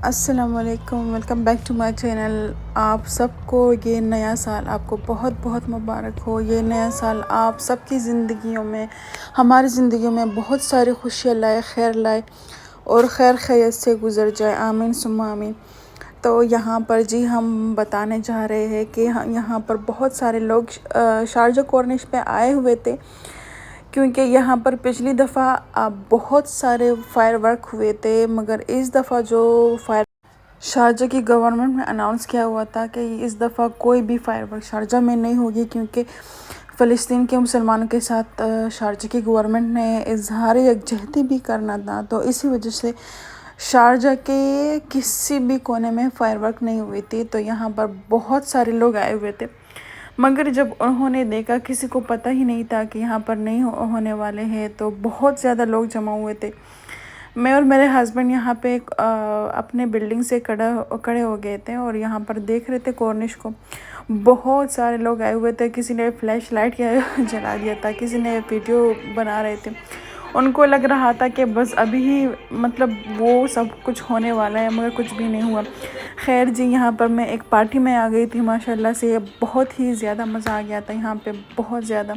अस्सलाम वालेकुम, welcome back to my channel. आप सबको ये नया साल आपको बहुत बहुत मुबारक हो। ये नया साल आप सबकी ज़िंदगियों में, हमारी ज़िंदगियों में बहुत सारी खुशियाँ लाए, खैर लाए और खैर खैरियत से गुज़र जाए। आमीन सुम्मा आमीन। तो यहाँ पर जी हम बताने जा रहे हैं कि यहाँ पर बहुत सारे लोग शारजा कॉर्निश पे आए हुए थे, क्योंकि यहाँ पर पिछली दफ़ा बहुत सारे फायरवर्क हुए थे, मगर इस दफ़ा जो शारजा की गवर्नमेंट ने अनाउंस किया हुआ था कि इस दफ़ा कोई भी फायरवर्क शारजा में नहीं होगी, क्योंकि फ़लस्तीन के मुसलमानों के साथ शारजा की गवर्नमेंट ने इजहार यकजहती भी करना था। तो इसी वजह से शारजा के किसी भी कोने में फायरवर्क नहीं हुई थी। तो यहाँ पर बहुत सारे लोग आए हुए थे, मगर जब उन्होंने देखा, किसी को पता ही नहीं था कि यहाँ पर नहीं होने वाले हैं, तो बहुत ज़्यादा लोग जमा हुए थे। मैं और मेरे हस्बैंड यहाँ पे अपने बिल्डिंग से खड़े हो गए थे और यहाँ पर देख रहे थे कॉर्निश को। बहुत सारे लोग आए हुए थे, किसी ने फ्लैश लाइट जला दिया था, किसी ने वीडियो बना रहे थे। उनको लग रहा था कि बस अभी ही मतलब वो सब कुछ होने वाला है, मगर कुछ भी नहीं हुआ। खैर जी, यहाँ पर मैं एक पार्टी में आ गई थी माशाल्लाह से। बहुत ही ज़्यादा मज़ा आ गया था यहाँ पे, बहुत ज़्यादा।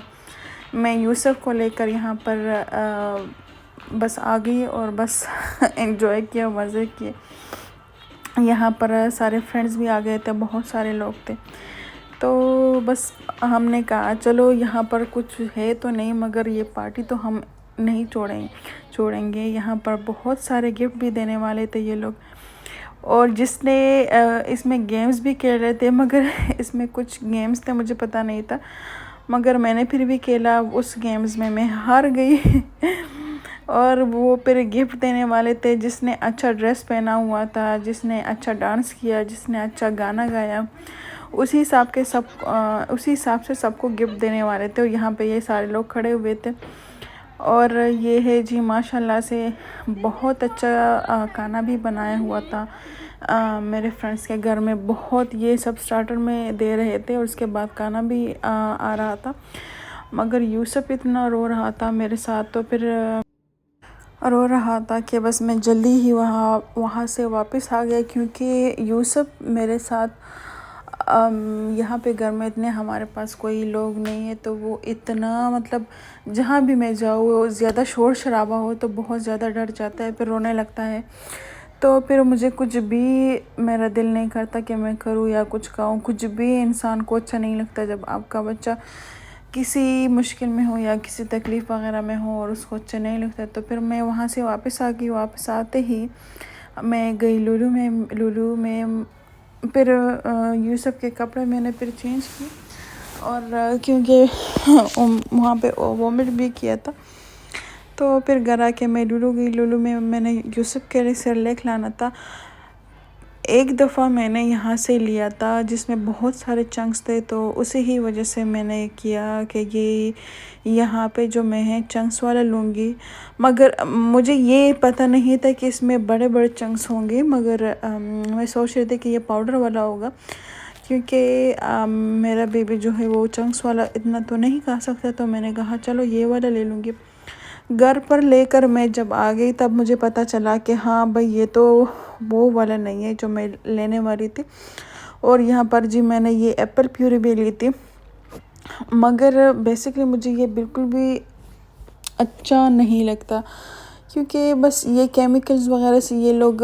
मैं यूसुफ को लेकर यहाँ पर बस आ गई और बस एंजॉय किया, मज़े किए। यहाँ पर सारे फ्रेंड्स भी आ गए थे, बहुत सारे लोग थे। तो बस हमने कहा चलो यहाँ पर कुछ है तो नहीं, मगर ये पार्टी तो हम नहीं छोड़ेंगे। यहाँ पर बहुत सारे गिफ्ट भी देने वाले थे ये लोग, और जिसने इसमें गेम्स भी खेल रहे थे, मगर इसमें कुछ गेम्स थे मुझे पता नहीं था, मगर मैंने फिर भी खेला। उस गेम्स में मैं हार गई और वो फिर गिफ्ट देने वाले थे, जिसने अच्छा ड्रेस पहना हुआ था, जिसने अच्छा डांस किया, जिसने अच्छा गाना गाया, उसी हिसाब से सबको गिफ्ट देने वाले थे। और यहाँ पे ये सारे लोग खड़े हुए थे। और ये है जी माशाल्लाह से बहुत अच्छा खाना भी बनाया हुआ था मेरे फ्रेंड्स के घर में। बहुत ये सब स्टार्टर में दे रहे थे और उसके बाद खाना भी आ रहा था, मगर यूसुफ इतना रो रहा था मेरे साथ, तो फिर रो रहा था कि बस मैं जल्दी ही वहाँ से वापस आ गया, क्योंकि यूसुफ मेरे साथ यहाँ पे घर में इतने हमारे पास कोई लोग नहीं है, तो वो इतना मतलब जहाँ भी मैं जाऊँ ज़्यादा शोर शराबा हो तो बहुत ज़्यादा डर जाता है, फिर रोने लगता है। तो फिर मुझे कुछ भी मेरा दिल नहीं करता कि मैं करूँ या कुछ कहूँ। कुछ भी इंसान को अच्छा नहीं लगता जब आपका बच्चा किसी मुश्किल में हो या किसी तकलीफ़ वगैरह में हो और उसको अच्छा नहीं लगता। तो फिर मैं वहाँ से वापस आ गई। वापस आते ही मैं गई लुलु में फिर यूसुफ के कपड़े मैंने फिर चेंज किए, और क्योंकि वहाँ पे वॉमिट भी किया था, तो फिर घर आके मैं लुलु गई। लुलु में मैंने यूसुफ के लिए सेरेलैक लाना था। एक दफ़ा मैंने यहाँ से लिया था जिसमें बहुत सारे चंक्स थे, तो उसी ही वजह से मैंने किया कि ये यहाँ पे जो मैं है चंक्स वाला लूँगी। मगर मुझे ये पता नहीं था कि इसमें बड़े बड़े चंक्स होंगे, मगर मैं सोच रही थी कि ये पाउडर वाला होगा, क्योंकि मेरा बेबी जो है वो चंक्स वाला इतना तो नहीं खा सकता। तो मैंने कहा चलो ये वाला ले लूँगी। घर पर लेकर मैं जब आ गई तब मुझे पता चला कि हाँ भाई, ये तो वो वाला नहीं है जो मैं लेने वाली थी। और यहाँ पर जी मैंने ये एप्पल प्यूरी भी ली थी, मगर बेसिकली मुझे ये बिल्कुल भी अच्छा नहीं लगता, क्योंकि बस ये केमिकल्स वगैरह से ये लोग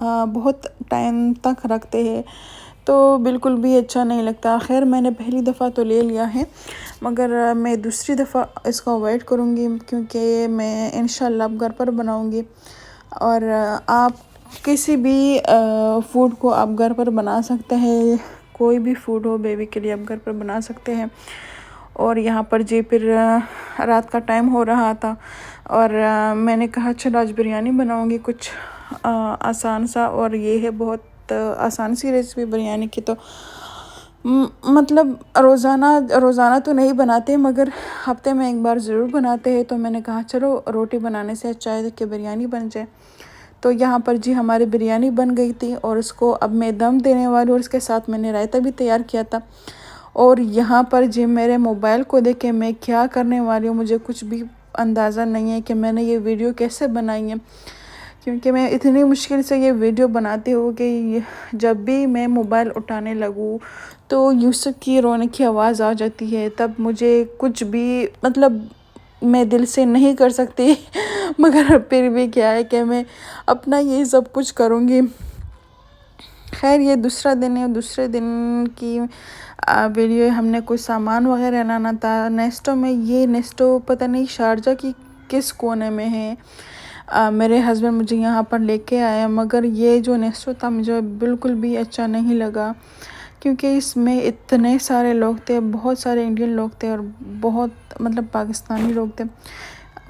बहुत टाइम तक रखते हैं, तो बिल्कुल भी अच्छा नहीं लगता। खैर मैंने पहली दफ़ा तो ले लिया है, मगर मैं दूसरी दफ़ा इसको अवॉइड करूँगी, क्योंकि मैं इंशाल्लाह अब घर पर बनाऊँगी। और आप किसी भी फूड को आप घर पर बना सकते हैं, कोई भी फूड हो बेबी के लिए आप घर पर बना सकते हैं। और यहाँ पर जी फिर रात का टाइम हो रहा था, और मैंने कहा चलो आज बिरयानी बनाऊँगी कुछ आसान सा। और ये है बहुत आसान सी रेसिपी बिरयानी की। तो मतलब रोज़ाना तो नहीं बनाते, मगर हफ्ते में एक बार ज़रूर बनाते हैं। तो मैंने कहा चलो रोटी बनाने से अच्छा है कि बिरयानी बन जाए। तो यहाँ पर जी हमारी बिरयानी बन गई थी, और उसको अब मैं दम देने वाली हूँ, और उसके साथ मैंने रायता भी तैयार किया था। और यहाँ पर जी मेरे मोबाइल को देख के मैं क्या करने वाली हूँ मुझे कुछ भी अंदाज़ा नहीं है कि मैंने ये वीडियो कैसे बनाई है, क्योंकि मैं इतनी मुश्किल से ये वीडियो बनाती हूँ कि जब भी मैं मोबाइल उठाने लगूँ तो यूसुफ की रोने की आवाज़ आ जाती है। तब मुझे कुछ भी मतलब मैं दिल से नहीं कर सकती मगर फिर भी क्या है कि मैं अपना ये सब कुछ करूँगी। खैर ये दूसरा दिन है। दूसरे दिन की वीडियो हमने कुछ सामान वगैरह लाना था नेस्टो में। ये नेस्टो पता नहीं शारजा की किस कोने में है। मेरे हस्बैंड मुझे यहाँ पर लेके आए मगर ये जो नेस्टो था मुझे बिल्कुल भी अच्छा नहीं लगा क्योंकि इसमें इतने सारे लोग थे, बहुत सारे इंडियन लोग थे और बहुत मतलब पाकिस्तानी लोग थे।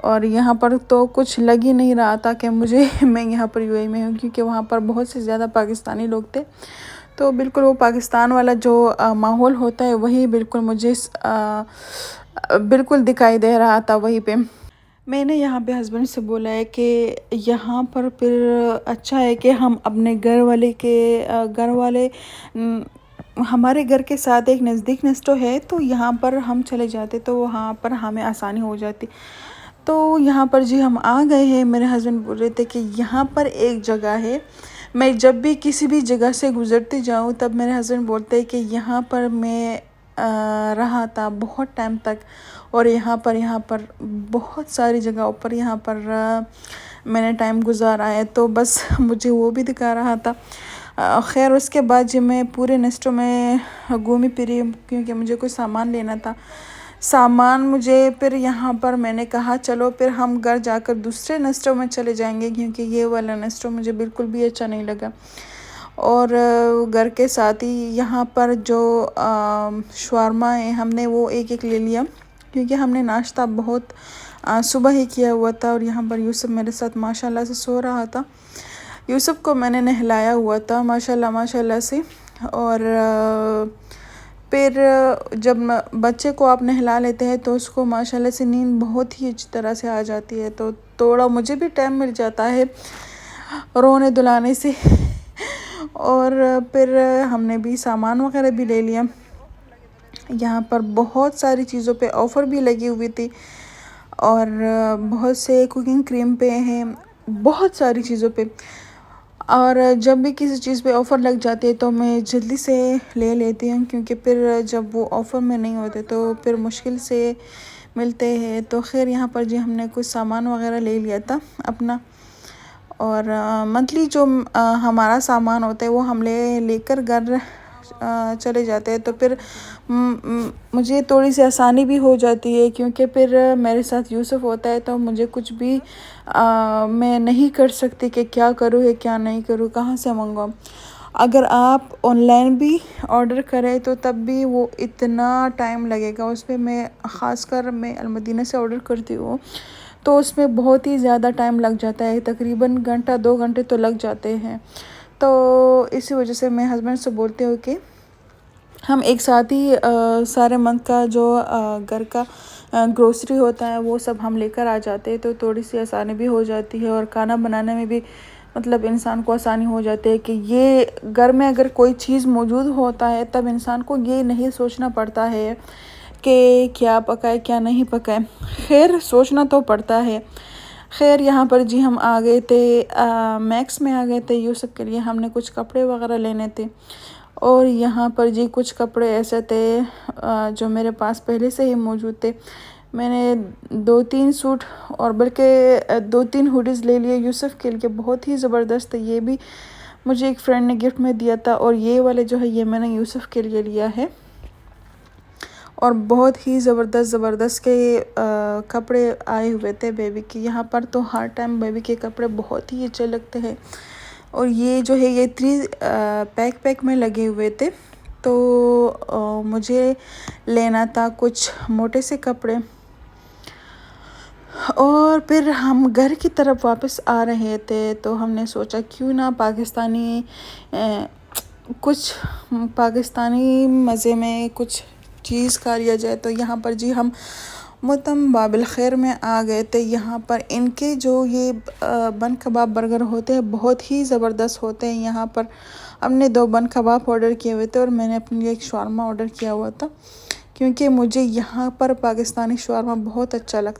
और यहाँ पर तो कुछ लग ही नहीं रहा था कि मुझे मैं यहाँ पर यूएई में हूँ क्योंकि वहाँ पर बहुत से ज़्यादा पाकिस्तानी लोग थे। तो बिल्कुल वो पाकिस्तान वाला जो माहौल होता है वही बिल्कुल मुझे बिल्कुल दिखाई दे रहा था वहीं पे। मैंने यहाँ पे हस्बैंड से बोला है कि यहाँ पर फिर अच्छा है कि हम अपने घर वाले हमारे घर के साथ एक नज़दीक नेस्टो है तो यहाँ पर हम चले जाते तो वहाँ पर हमें आसानी हो जाती। तो यहाँ पर जी हम आ गए हैं। मेरे हस्बैंड बोल रहे थे कि यहाँ पर एक जगह है, मैं जब भी किसी भी जगह से गुज़रती जाऊँ तब मेरे हस्बैंड बोलते हैं कि यहाँ पर मैं रहा था बहुत टाइम तक और यहाँ पर बहुत सारी जगहों पर यहाँ पर मैंने टाइम गुजारा है। तो बस मुझे वो भी दिखा रहा था। खैर उसके बाद जब मैं पूरे नेस्टो में घूमी फिरी क्योंकि मुझे कुछ सामान लेना था। सामान मुझे फिर यहाँ पर मैंने कहा चलो फिर हम घर जाकर दूसरे नेस्टो में चले जाएंगे क्योंकि ये वाला नेस्टो मुझे बिल्कुल भी अच्छा नहीं लगा। और घर के साथ ही यहाँ पर जो शवारमा है हमने वो एक ले लिया क्योंकि हमने नाश्ता बहुत सुबह ही किया हुआ था। और यहाँ पर यूसुफ मेरे साथ माशाल्लाह से सो रहा था। यूसुफ को मैंने नहलाया हुआ था माशाल्लाह से। और फिर जब बच्चे को आप नहला लेते हैं तो उसको माशाल्लाह से नींद बहुत ही अच्छी तरह से आ जाती है। तो थोड़ा मुझे भी टाइम मिल जाता है रोने धुलाने से। और फिर हमने भी सामान वगैरह भी ले लिया। यहाँ पर बहुत सारी चीज़ों पे ऑफ़र भी लगी हुई थी और बहुत से कुकिंग क्रीम पे हैं, बहुत सारी चीज़ों पे। और जब भी किसी चीज़ पे ऑफ़र लग जाती है तो मैं जल्दी से ले लेती हूँ क्योंकि फिर जब वो ऑफ़र में नहीं होते तो फिर मुश्किल से मिलते हैं। तो खैर यहाँ पर जी हमने कुछ सामान वगैरह ले लिया था अपना। और मंथली जो हमारा सामान होता है वो हम लेकर घर चले जाते हैं। तो फिर मुझे थोड़ी सी आसानी भी हो जाती है क्योंकि फिर मेरे साथ यूसुफ होता है तो मुझे कुछ भी मैं नहीं कर सकती कि क्या करूँ या क्या नहीं करूँ, कहाँ से मंगवाऊँ। अगर आप ऑनलाइन भी ऑर्डर करें तो तब भी वो इतना टाइम लगेगा उस पर। मैं ख़ासकर मैं अलमदीना से ऑर्डर करती हूँ तो उसमें बहुत ही ज़्यादा टाइम लग जाता है, तकरीबन घंटा 2 घंटे तो लग जाते हैं। तो इसी वजह से मैं हस्बैंड से बोलती हूँ कि हम एक साथ ही सारे मंथ का जो घर का ग्रोसरी होता है वो सब हम लेकर आ जाते हैं तो थोड़ी सी आसानी भी हो जाती है। और खाना बनाने में भी मतलब इंसान को आसानी हो जाती है कि ये घर में अगर कोई चीज़ मौजूद होता है तब इंसान को ये नहीं सोचना पड़ता है कि क्या पकाए क्या नहीं पकाए। खैर सोचना तो पड़ता है। खैर यहाँ पर जी हम आ गए थे मैक्स में आ गए थे यूसुफ के लिए। हमने कुछ कपड़े वगैरह लेने थे और यहाँ पर जी कुछ कपड़े ऐसे थे जो मेरे पास पहले से ही मौजूद थे। मैंने 2-3 सूट और बल्कि 2-3 हुडीज़ ले लिए यूसुफ के लिए, बहुत ही ज़बरदस्त है। ये भी मुझे एक फ्रेंड ने गिफ्ट में दिया था। और ये वाले जो है ये मैंने यूसुफ के लिए लिया है। और बहुत ही ज़बरदस्त के कपड़े आए हुए थे बेबी के। यहाँ पर तो हर टाइम बेबी के कपड़े बहुत ही अच्छे लगते हैं। और ये जो है ये 3 पैक में लगे हुए थे। तो मुझे लेना था कुछ मोटे से कपड़े। और फिर हम घर की तरफ वापस आ रहे थे तो हमने सोचा क्यों ना कुछ पाकिस्तानी मज़े में कुछ चीज़ खा लिया जाए। तो यहाँ पर जी हम मुतम बाबिल खैर में आ गए थे। यहाँ पर इनके जो ये बन कबाब बर्गर होते हैं बहुत ही ज़बरदस्त होते हैं। यहाँ पर हमने 2 बन कबाब ऑर्डर किए हुए थे और मैंने अपने लिए एक शवारमा ऑर्डर किया हुआ था क्योंकि मुझे यहाँ पर पाकिस्तानी शवारमा बहुत अच्छा लगता है।